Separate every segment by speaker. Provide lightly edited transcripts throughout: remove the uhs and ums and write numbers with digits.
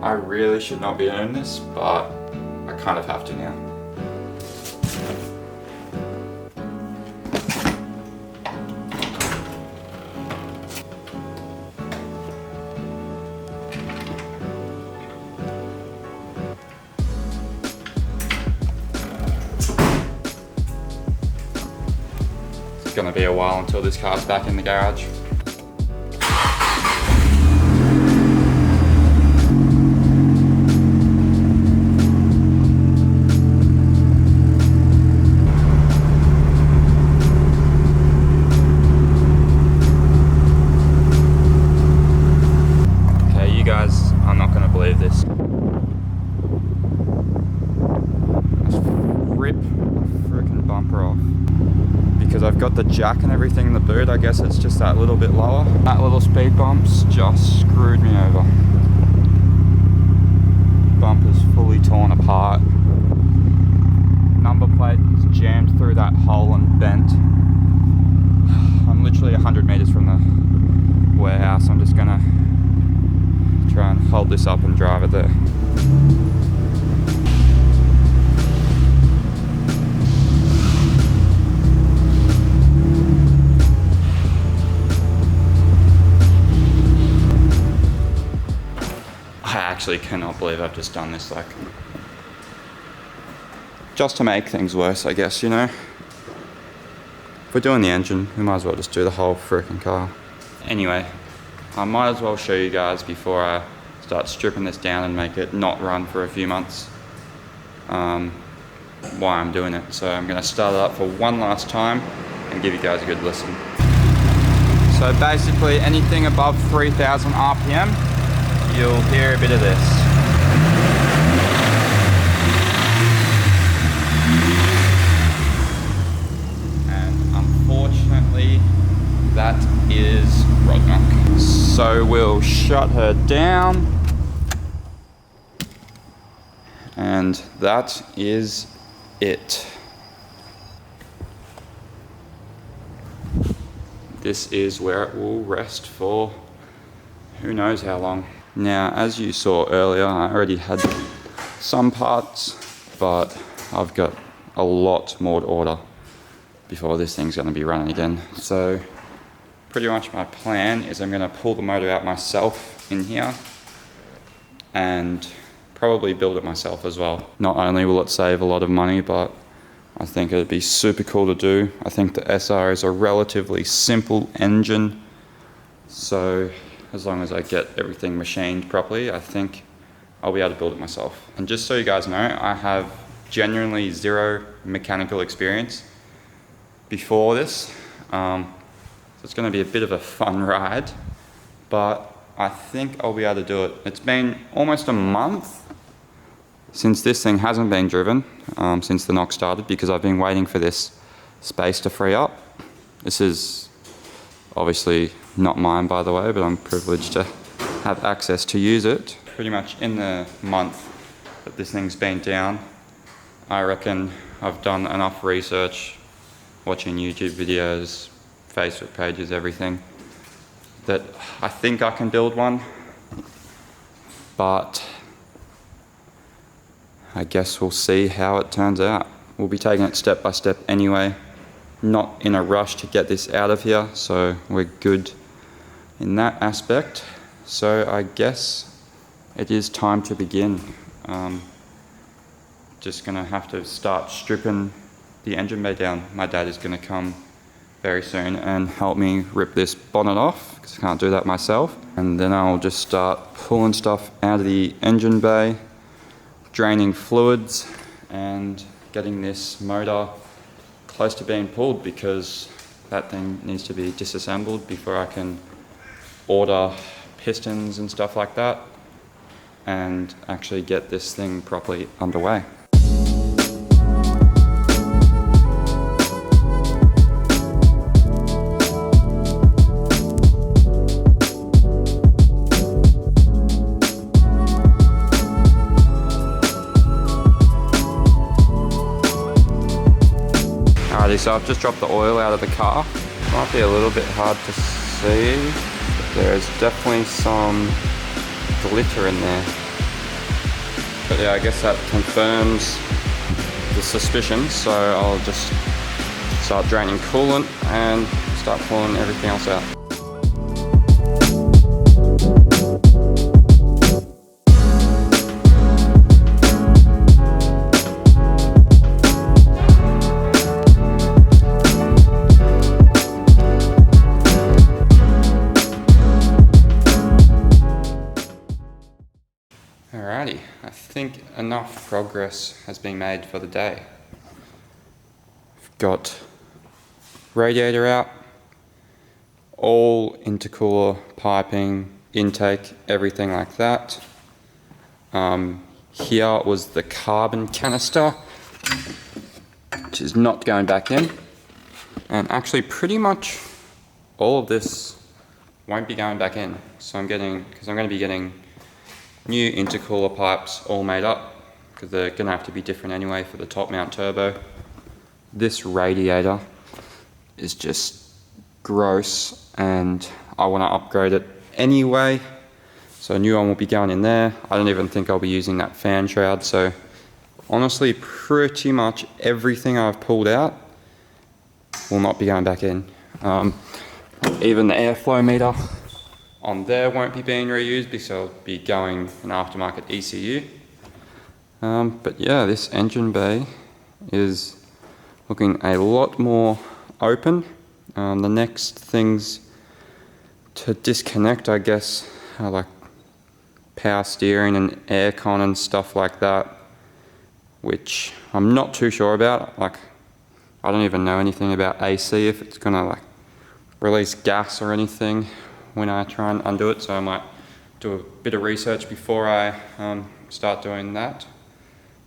Speaker 1: I really should not be doing this, but I kind of have to now. It's gonna be a while until this car's back in the garage. I'm not gonna believe this. Rip the freaking bumper off. Because I've got the jack and everything in the boot, I guess it's just that little bit lower. That little speed bump's just screwed me over. Bumper's fully torn apart. Number plate is jammed through that hole and bent. I'm literally 100 meters from the warehouse. I'm just gonna try and hold this up and drive it there. I actually cannot believe I've just done this, like, just to make things worse, I guess, you know? If we're doing the engine, we might as well just do the whole freaking car. Anyway, I might as well show you guys before I start stripping this down and make it not run for a few months why I'm doing it. So I'm going to start it up for one last time and give you guys a good listen. So basically anything above 3,000 RPM, you'll hear a bit of this. And unfortunately, that is Rodnock. So we'll shut her down. And that is it. This is where it will rest for who knows how long. Now, as you saw earlier, I already had some parts, but I've got a lot more to order before this thing's going to be running again. So pretty much my plan is I'm going to pull the motor out myself in here and probably build it myself as well. Not only will it save a lot of money, but I think it'd be super cool to do. I think the SR is a relatively simple engine, so as long as I get everything machined properly, I think I'll be able to build it myself. And just so you guys know, I have genuinely zero mechanical experience before this. So it's going to be a bit of a fun ride, but I think I'll be able to do it. It's been almost a month since this thing hasn't been driven, since the knock started, because I've been waiting for this space to free up. This is obviously not mine, by the way, but I'm privileged to have access to use it. Pretty much in the month that this thing's been down, I reckon I've done enough research, watching YouTube videos, Facebook pages, everything, that I think I can build one, but I guess we'll see how it turns out. We'll be taking it step by step anyway, not in a rush to get this out of here, so we're good in that aspect. So I guess it is time to begin. Just gonna have to start stripping the engine bay down. My dad is gonna come very soon and help me rip this bonnet off, because I can't do that myself. And then I'll just start pulling stuff out of the engine bay, draining fluids, and getting this motor close to being pulled, because that thing needs to be disassembled before I can order pistons and stuff like that and actually get this thing properly underway. Alrighty, so I've just dropped the oil out of the car. Might be a little bit hard to see. There's definitely some glitter in there. But yeah, I guess that confirms the suspicion, so I'll just start draining coolant and start pulling everything else out. Alrighty, I think enough progress has been made for the day. I've got radiator out, all intercooler piping, intake, everything like that. Here was the carbon canister, which is not going back in. And actually pretty much all of this won't be going back in. So because I'm going to be getting new intercooler pipes all made up, because they're going to have to be different anyway for the top mount turbo. This radiator is just gross and I want to upgrade it anyway, so a new one will be going in there. I don't even think I'll be using that fan shroud, so honestly pretty much everything I've pulled out will not be going back in. Even the airflow meter on there won't be being reused because I'll be going an aftermarket ECU. But yeah, this engine bay is looking a lot more open. The next things to disconnect, I guess, are like power steering and aircon and stuff like that, which I'm not too sure about. Like, I don't even know anything about AC, if it's gonna like release gas or anything when I try and undo it, so I might do a bit of research before I start doing that.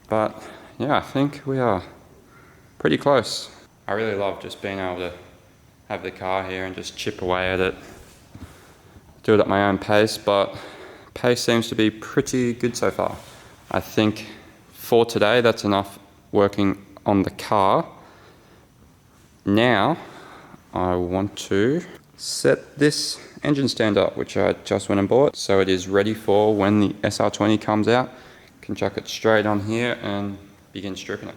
Speaker 1: But yeah, I think we are pretty close. I really love just being able to have the car here and just chip away at it, do it at my own pace, but pace seems to be pretty good so far. I think for today that's enough working on the car. Now I want to set this engine stand up, which I just went and bought, so it is ready for when the SR20 comes out. Can chuck it straight on here and begin stripping it.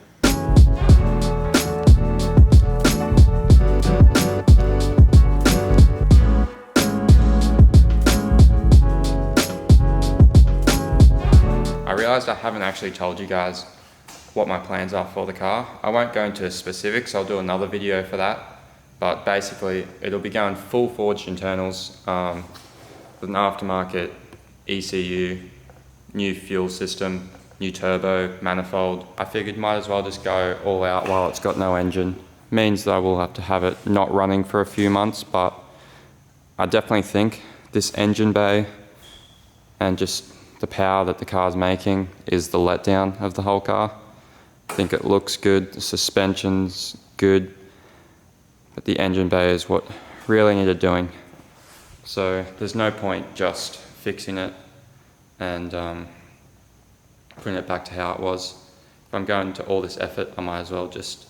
Speaker 1: I realized I haven't actually told you guys what my plans are for the car. I won't go into specifics, I'll do another video for that. But basically, it'll be going full forged internals with an aftermarket ECU, new fuel system, new turbo, manifold. I figured might as well just go all out while it's got no engine. Means that I will have to have it not running for a few months, but I definitely think this engine bay and just the power that the car's making is the letdown of the whole car. I think it looks good, the suspension's good, but the engine bay is what really needed doing. So there's no point just fixing it and putting it back to how it was. If I'm going to all this effort, I might as well just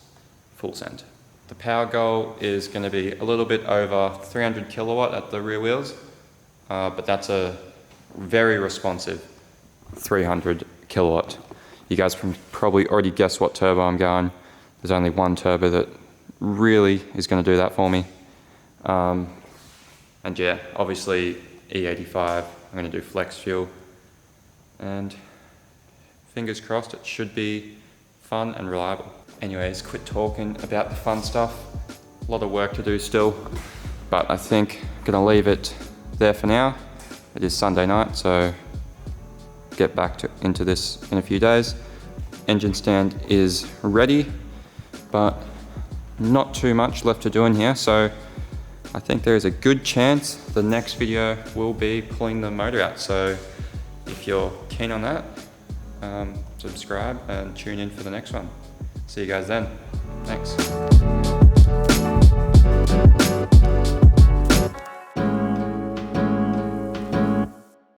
Speaker 1: full send. The power goal is going to be a little bit over 300 kilowatt at the rear wheels, but that's a very responsive 300 kilowatt. You guys can probably already guess what turbo I'm going. There's only one turbo that really is going to do that for me. And yeah, obviously E85, I'm going to do flex fuel. And fingers crossed it should be fun and reliable. Anyways, quit talking about the fun stuff. A lot of work to do still, but I think I'm going to leave it there for now. It is Sunday night, so get back into this in a few days. Engine stand is ready, but not too much left to do in here, so I think there is a good chance the next video will be pulling the motor out. So if you're keen on that, subscribe and tune in for the next one. See you guys then. Thanks.